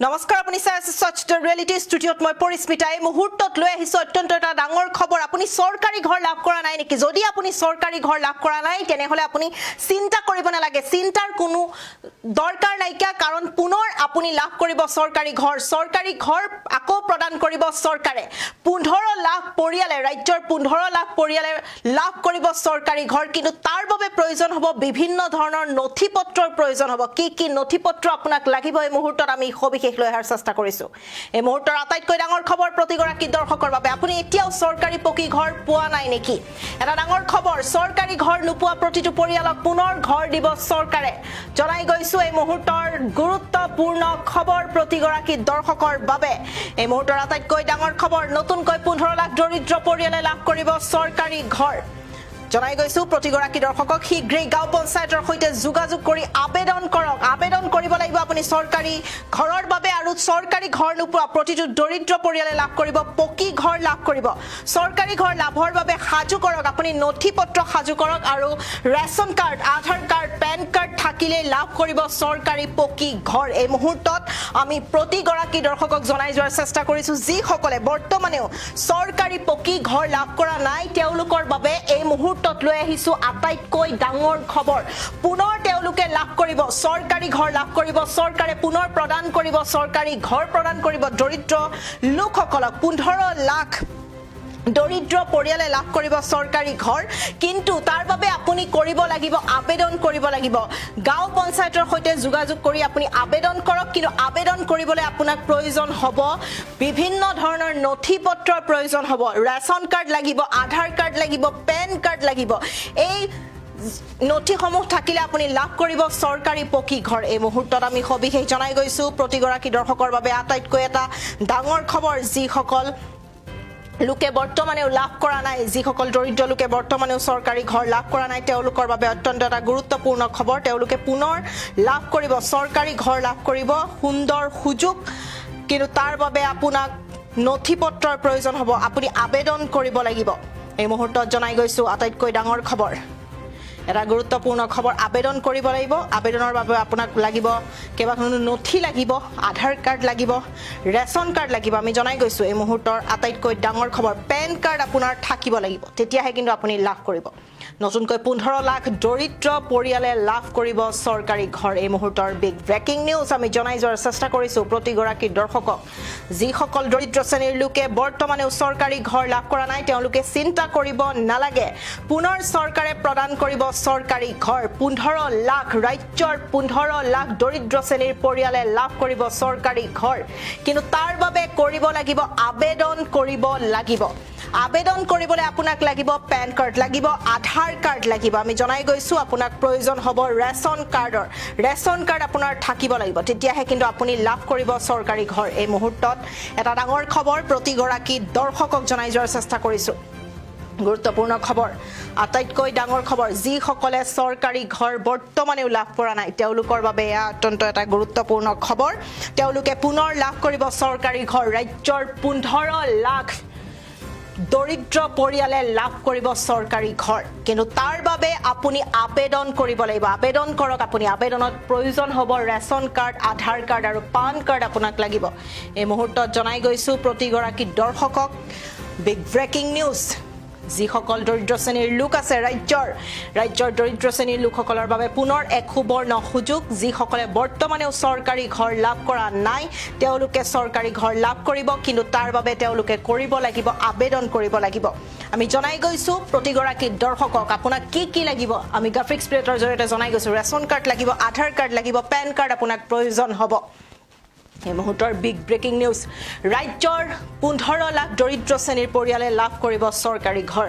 নমস্কাৰ আপুনি চাই আছে সচ দ্য ৰিয়েলিটি ষ্টুডিঅ'ত মই পৰিস্মিতা এই মুহূৰ্তত লৈ আহিছো অত্যন্ত এটা ডাঙৰ খবৰ আপুনি চৰকাৰী ঘৰ লাভ কৰা নাই নেকি যদি আপুনি চৰকাৰী ঘৰ লাভ কৰা নাই তেনেহলে আপুনি চিন্তা কৰিব নালাগে চিন্তাৰ কোনো দৰকাৰ নাইকা কাৰণ পুনৰ আপুনি লাভ কৰিব চৰকাৰী ঘৰ আকৌ প্ৰদান কৰিব চৰকাৰে 15 লাখ পৰিয়ালে ৰাজ্যৰ 15 লাখ পৰিয়ালে লাভ কৰিব চৰকাৰী ঘৰ কিন্তু তাৰ বাবে প্ৰয়োজন হ'ব বিভিন্ন ধৰণৰ নথিপত্ৰৰ প্ৰয়োজন হ'ব কি নথিপত্ৰ আপোনাক লাগিব এই মুহূৰ্তত আমি লৈ হাৰ চেষ্টা কৰিছো এই মুহূৰ্তৰ আটাইতকৈ ডাঙৰ খবৰ প্ৰতিগৰাকী দৰ্শকৰ বাবে আপুনি এতিয়াও চৰকাৰী পকী ঘৰ পোৱা নাই নেকি এটা ডাঙৰ খবৰ চৰকাৰী ঘৰ নোপোৱা প্ৰতিটো পৰিয়ালক পুনৰ ঘৰ দিব চৰকাৰে জনাই গৈছো এই মুহূৰ্তৰ গুৰুত্বপূৰ্ণ খবৰ প্ৰতিগৰাকী দৰ্শকৰ বাবে এই মুহূৰ্তৰ আটাইতকৈ ডাঙৰ খবৰ নতুনকৈ 15 লাখ দৰিদ্ৰ পৰিয়ালে লাভ কৰিব চৰকাৰী ঘৰ জনাই গৈছো প্ৰতিগৰাকী দৰ্শকক শীঘ্ৰেই গাঁও পঞ্চায়তৰ সৈতে যোগাযোগ কৰি আবেদন কৰক আবেদন কৰিব লাগিব আপুনি চৰকাৰী ঘৰৰ বাবে আৰু চৰকাৰী ঘৰ নোপোৱা প্ৰতিটো দৰিদ্ৰ পৰিয়ালে লাভ কৰিব পকী ঘৰ লাভ কৰিব চৰকাৰী ঘৰ লাভৰ বাবে সাজু কৰক আপুনি নথিপত্ৰ সাজু কৰক আৰু ৰেচন কাৰ্ড আধাৰ কাৰ্ড পেন কাৰ্ড থাকিলে লাভ কৰিব চৰকাৰী পকী ঘৰ এই মুহূৰ্তত আমি প্ৰতিগৰাকী দৰ্শকক জনাই যোৱাৰ চেষ্টা কৰিছো যি সকলে বৰ্তমানেও চৰকাৰী পকী ঘৰ লাভ কৰা নাই তেওঁলোকৰ বাবে এই মুহূৰ্তত লৈ আহিছো আটাইতকৈ ডাঙৰ খবৰ পুনৰ তেওঁলোকে লাভ কৰিব চৰকাৰী ঘৰ লাভ কৰিব চৰকাৰে পুনৰ প্ৰদান কৰিব চৰকাৰী ঘৰ প্ৰদান কৰিব দৰিদ্ৰ লোকসকলক 15 লাখ দৰিদ্ৰ পৰিয়ালে লাভ কৰিব চৰকাৰী ঘৰ কিন্তু তাৰ বাবে আপুনি কৰিব লাগিব আবেদন কৰিব লাগিব গাঁও পঞ্চায়তৰ সৈতে যোগাযোগ কৰি আপুনি আবেদন কৰক কিন্তু আবেদন কৰিবলৈ আপোনাক প্ৰয়োজন হ'ব বিভিন্ন ধৰণৰ নথিপত্ৰৰ প্ৰয়োজন হ'ব ৰেচন কাৰ্ড লাগিব আধাৰ কাৰ্ড লাগিব পেন কাৰ্ড লাগিব এই নথিসমূহ থাকিলে আপুনি লাভ কৰিব চৰকাৰী পকী ঘৰ এই মুহূৰ্তত আমি সবিশেষ জনাই গৈছো প্ৰতিগৰাকী দৰ্শকৰ বাবে আটাইতকৈ এটা ডাঙৰ খবৰ যি সকল লোকে বৰ্তমানেও লাভ কৰা নাই যি সকল দৰিদ্ৰ লোকে বৰ্তমানেও চৰকাৰী ঘৰ লাভ কৰা নাই তেওঁলোকৰ বাবে অত্যন্ত এটা গুৰুত্বপূৰ্ণ খবৰ তেওঁলোকে পুনৰ লাভ কৰিব চৰকাৰী ঘৰ লাভ কৰিব সুন্দৰ সুযোগ কিন্তু তাৰ বাবে আপোনাক নথিপত্ৰৰ প্ৰয়োজন হ'ব আপুনি আবেদন কৰিব লাগিব এই মুহূৰ্তত জনাই গৈছো আটাইতকৈ ডাঙৰ খবৰ এটা গুৰুত্বপূৰ্ণ খবৰ আবেদন কৰিব লাগিব আবেদনৰ বাবে আপোনাক লাগিব কেবাখনো নথি লাগিব আধাৰ কাৰ্ড লাগিব ৰেচন কাৰ্ড লাগিব আমি জনাই গৈছো এই মুহূৰ্তৰ আটাইতকৈ ডাঙৰ খবৰ পেন কাৰ্ড আপোনাৰ থাকিব লাগিব তেতিয়াহে কিন্তু আপুনি লাভ কৰিব নতুনকৈ 15 লাখ দৰিদ্ৰ পৰিয়ালে লাভ কৰিব চৰকাৰী ঘৰ এই মুহূৰ্তৰ বিগ ব্ৰেকিং নিউজ আমি জনাই যোৱাৰ চেষ্টা কৰিছো প্ৰতিগৰাকী দৰ্শকক যি সকল দৰিদ্ৰ শ্ৰেণীৰ লোকে বৰ্তমানেও চৰকাৰী ঘৰ লাভ কৰা নাই তেওঁলোকে চিন্তা কৰিব নালাগে পুনৰ চৰকাৰে প্ৰদান কৰিব চৰকাৰী ঘৰ 15 লাখ ৰাজ্যৰ 15 লাখ দৰিদ্ৰ শ্ৰেণীৰ পৰিয়ালে লাভ কৰিব চৰকাৰী ঘৰ কিন্তু তাৰ বাবে কৰিব লাগিব আবেদন কৰিব লাগিব আবেদন কৰিবলৈ আপোনাক লাগিব পেন কাৰ্ড লাগিব আধাৰ কাৰ্ড লাগিব আমি জনাই গৈছো আপোনাক প্ৰয়োজন হ'ব ৰেচন কাৰ্ড আপোনাৰ থাকিব লাগিব তেতিয়াহে কিন্তু আপুনি লাভ কৰিব চৰকাৰী ঘৰ এই মুহূৰ্তত এটা ডাঙৰ খবৰ প্ৰতিগৰাকী দৰ্শকক জনাই যোৱাৰ চেষ্টা কৰিছো গুৰুত্বপূৰ্ণ খবৰ আটাইতকৈ ডাঙৰ খবৰ যি সকলে চৰকাৰী ঘৰ বৰ্তমানেও লাভ কৰা নাই তেওঁলোকৰ বাবে অত্যন্ত এটা গুৰুত্বপূৰ্ণ খবৰ তেওঁলোকে পুনৰ লাভ কৰিব চৰকাৰী ঘৰ ৰাজ্যৰ 15 লাখ দৰিদ্ৰ পৰিয়ালে লাভ কৰিব চৰকাৰী ঘৰ কিন্তু তাৰ বাবে আপুনি আবেদন কৰিব লাগিব আবেদন কৰক আপুনি আবেদনত প্ৰয়োজন হ'ব ৰেচন কাৰ্ড আধাৰ কাৰ্ড আৰু পান কাৰ্ড আপোনাক লাগিব এই মুহূৰ্তত জনাই গৈছো প্ৰতিগৰাকী দৰ্শকক বিগ ব্ৰেকিং নিউজ যি সকল দৰিদ্ৰ শ্ৰেণীৰ লোক আছে ৰাজ্যৰ দৰিদ্ৰ শ্ৰেণীৰ লোকসকলৰ বাবে পুনৰ এক সুবৰ্ণ সুযোগ যি সকলে বৰ্তমানেও চৰকাৰী ঘৰ লাভ কৰা নাই তেওঁলোকে চৰকাৰী ঘৰ লাভ কৰিব কিন্তু তাৰ বাবে তেওঁলোকে কৰিব লাগিব আবেদন কৰিব লাগিব আমি জনাই গৈছো প্ৰতিগৰাকী দৰ্শকক আপোনাক কি লাগিব আমি গ্ৰাফিক্স প্লেটৰ জৰিয়তে জনাই গৈছো ৰেচন কাৰ্ড লাগিব আধাৰ কাৰ্ড লাগিব পেন কাৰ্ড আপোনাক প্ৰয়োজন হ'ব এই মুহূৰ্তৰ বিগ ব্ৰেকিং নিউজ ৰাজ্যৰ 15 লাখ দৰিদ্ৰ শ্ৰেণীৰ পৰিয়ালে লাভ কৰিব চৰকাৰী ঘৰ